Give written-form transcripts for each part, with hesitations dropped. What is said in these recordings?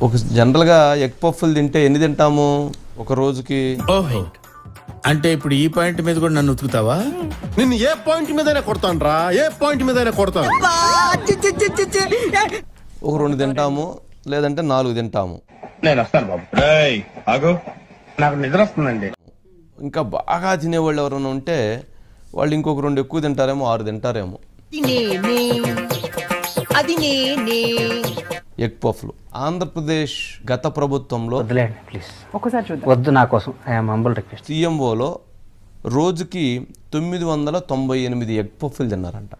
ఒక జనరల్గా ఎగ్ పఫ్ఫులు తింటే ఎన్ని తింటాము ఒక రోజుకి? ఓహో, అంటే ఇప్పుడు ఈ పాయింట్ మీద కూడా నన్ను ఉతుకుతావా? నిన్ను ఏ పాయింట్ మీదైనా కొడతాను రా, ఏ పాయింట్ మీదైనా కొడతాను. ఒక 2 తింటాము, లేదంటే 4 తింటాము. నేను వస్తాను బాబు. ఆగు, నాకు నిద్ర వస్తుందండి. ఇంకా బాగా తినేవాళ్ళు ఎవరైనా ఉంటే వాళ్ళు ఇంకొక 2 ఎక్కువ తింటారేమో, 6 తింటారేమో ఎగ్ పఫ్లు. ఆంధ్రప్రదేశ్ గత ప్రభుత్వంలో వద్దు నా కోసం సీఎంఓలో రోజుకి 998 ఎగ్ పఫ్లు తిన్నారంట.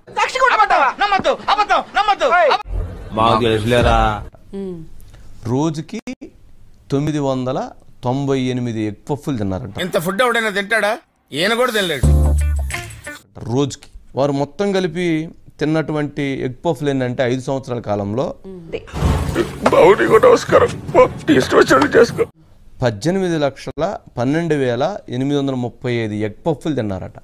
రోజుకి 998 ఎగ్ పఫ్లు తిన్నారంట. ఇంత ఫుడ్ ఎవడైనా తింటాడా? ఈయన కూడా తినలేడు. రోజుకి వారు మొత్తం కలిపి తిన్నటువంటి ఎగ్ పఫ్లు ఏంటంటే 5 సంవత్సరాల కాలంలో 18,12,835 ఎగ్ పఫ్లు తిన్నారట.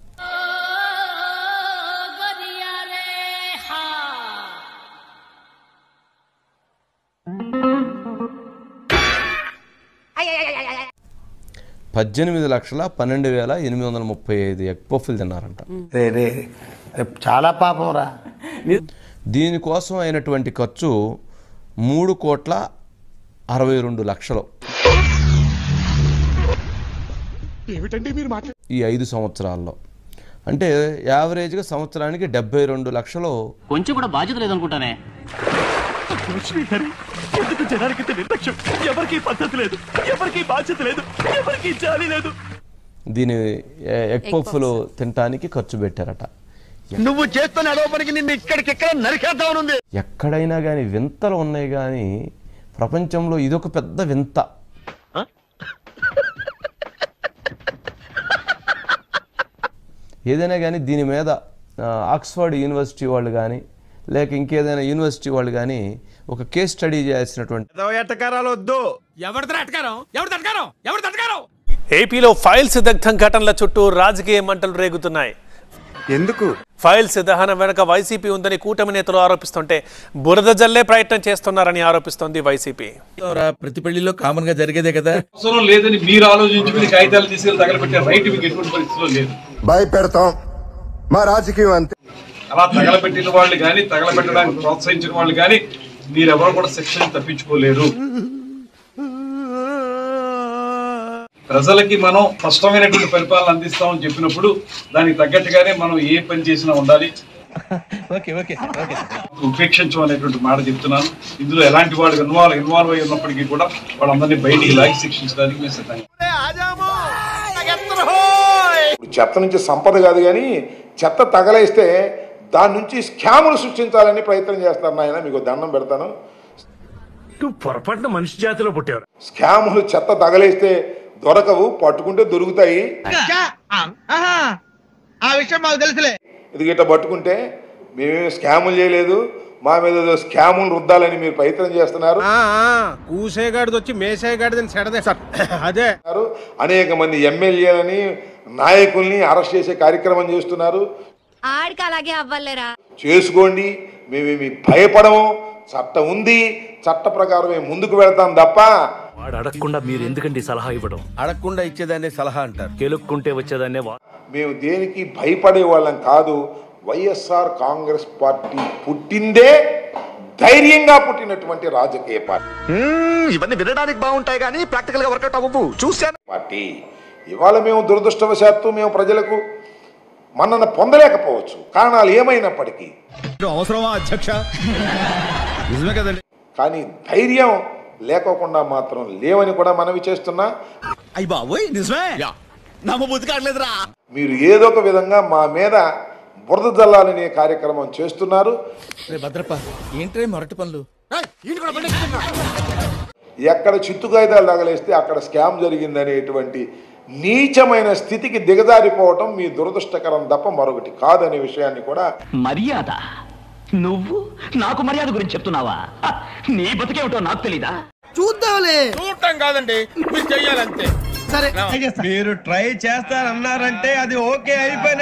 $18,12,835 ఎగ్ పఫ్లు తిన్నారంట. చాలా పాపం రా. దీనికోసం అయినటువంటి ఖర్చు 3,62,00,000 ఈ 5 సంవత్సరాల్లో. అంటే యావరేజ్గా సంవత్సరానికి 72 లక్షలు. కొంచెం కూడా బాధ్యత లేదనుకుంటానే. ఎందుకు జనానికి నిర్లక్ష్యం? ఎవరికి పద్ధతి లేదు, ఎవరికి బాధ్యత లేదు, ఎవరికి జాలి లేదు. దీని ఎగ్ పఫ్లు తినటానికి ఖర్చు పెట్టారట. నువ్వు చేస్తున్న ఆరోపణకి నిన్ను ఇక్కడికెక్కడ నరికేద్దామనుంది. ఎక్కడైనా కానీ వింతలు ఉన్నాయి, కానీ ప్రపంచంలో ఇదొక పెద్ద వింత. ఏదైనా కానీ దీని మీద ఆక్స్ఫర్డ్ యూనివర్సిటీ వాళ్ళు కానీ లేక ఇంకేదైనా యూనివర్సిటీ వాళ్ళు కానీ ఒక కేస్ స్టడీ చేయాల్సినటువంటి. ఏపీలో ఫైల్స్ దగ్ధం ఘటనల చుట్టూ రాజకీయ మంటలు రేగుతున్నాయి. ఎందుకు? ఫైల్స్ దహనం వెనక వైసీపీ ఉందని కూటమి నేతలు ఆరోపిస్తుంటే బురద జల్లే ప్రయత్నం చేస్తున్నారని ఆరోపిస్తోంది వైసీపీ. ప్రతి పెళ్లిలో కామన్ గా జరిగేదే కదా. అవసరం లేదని మీరు ఆలోచించుకుని కాగితాలు తీసుకెళ్లి తగలబెట్టే రైట్ మీకు ఎటువంటి పరిస్థితిలో లేదు. భయపెడతాం, మా రాజకీయం అంతే. అలా తగలబెట్టిన వాళ్ళు కానీ తగలబెట్టడానికి ప్రోత్సహించిన వాళ్ళు కానీ మీరెవరు కూడా శిక్షణ తప్పించుకోలేరు. ప్రజలకి మనం స్పష్టమైనటువంటి పరిపాలన అందిస్తామని చెప్పినప్పుడు దానికి తగ్గట్టుగానే మనం ఏ పని చేసినా ఉండాలి. ఉపేక్షించమనేటువంటి మాట చెప్తున్నాను. ఇందులో ఎలాంటి వాళ్ళు ఇన్వాల్వ్ అయి ఉన్నప్పటికీ కూడా వాళ్ళందరినీ బయటికి లాగి శిక్షించడానికి మేము సిద్ధంగా. చెత్త నుంచి సంపద కాదు, కానీ చెత్త తగలేస్తే దాని నుంచి స్కాములు సృష్టించాలని ప్రయత్నం చేస్తారు. నాయన మీకు దండం పెడతాను. పొరపాటున మనిషి జాతిలో పుట్టారు. స్కాములు చెత్త తగలేస్తే దొరకవు, పట్టుకుంటే దొరుకుతాయి. ఆ విషయం మాకు తెలుసులే. ఇది గిట్ట పట్టుకుంటే మేమేమి స్కాములు చేయలేదు, మా మీద స్కాములు రుద్దాలని మీరు ప్రయత్నం చేస్తున్నారు. కూసేగాడిది వచ్చి మేసేగాడిదని చెడదే సార్. అదే అనేక మంది ఎమ్మెల్యేలని నాయకుల్ని అరెస్ట్ చేసే కార్యక్రమం చేస్తున్నారు. ఆడికి అలాగే అవ్వలేరా? చేసుకోండి, మేమేమి భయపడము. చట్టం ఉంది, చట్ట ప్రకారం మేము ముందుకు వెళ్తాం తప్ప. వాడు అడగకుండా మీరు ఎందుకండి సలహా ఇవ్వడం? అడగకుండా ఇచ్చేదాన్నే సలహా అంటారు, కెలుక్కుంటే వచ్చేదాన్నే. మేము దేనికి భయపడే వాళ్ళం కాదు. వైఎస్ఆర్ కాంగ్రెస్ పార్టీ పుట్టిందే ధైర్యంగా పుట్టినటువంటి రాజకీయ పార్టీ. ఇవన్నీ వినడానికి బాగుంటాయి కానీ ప్రాక్టికల్ గా వర్కౌట్ అవ్వవు. చూశాను పార్టీ. ఇవాళ మేము దురదృష్టవశాత్తు మేము ప్రజలకు మన్నన పొందలేకపోవచ్చు, కారణాలు ఏమైనప్పటికీ. అవసరమా అధ్యక్ష? నిజమే కదండి. కానీ ధైర్యం లేకోకుండా మాత్రం లేవని కూడా మనవి చేస్తున్నా. అయ్య బాబోయ్, నిజమే. నమ్మబుద్ధి కావట్లేదురా. మీరు ఏదో ఒక విధంగా మా మీద బురద జల్లాలనే కార్యక్రమం చేస్తున్నారు. భద్రప్ప ఏంట్రే మొరటి పనులు? ఎక్కడ చిత్తుకాయిదాలు తగలేస్తే అక్కడ స్కామ్ జరిగిందనేటువంటి నీచమైన స్థితికి దిగజారిపోవటం మీ దురదృష్టకరం తప్ప మరొకటి కాదనే విషయాన్ని కూడా. మర్యాద? నువ్వు నాకు మర్యాద గురించి చెప్తున్నావా? నీ బతికేమిటో నాకు తెలీదా? చూద్దాంలే. చూడటం కాదండి, మీరు చెయ్యాలంతే. సరే, మీరు ట్రై చేస్తారన్నారంటే అది ఓకే అయిపోయిన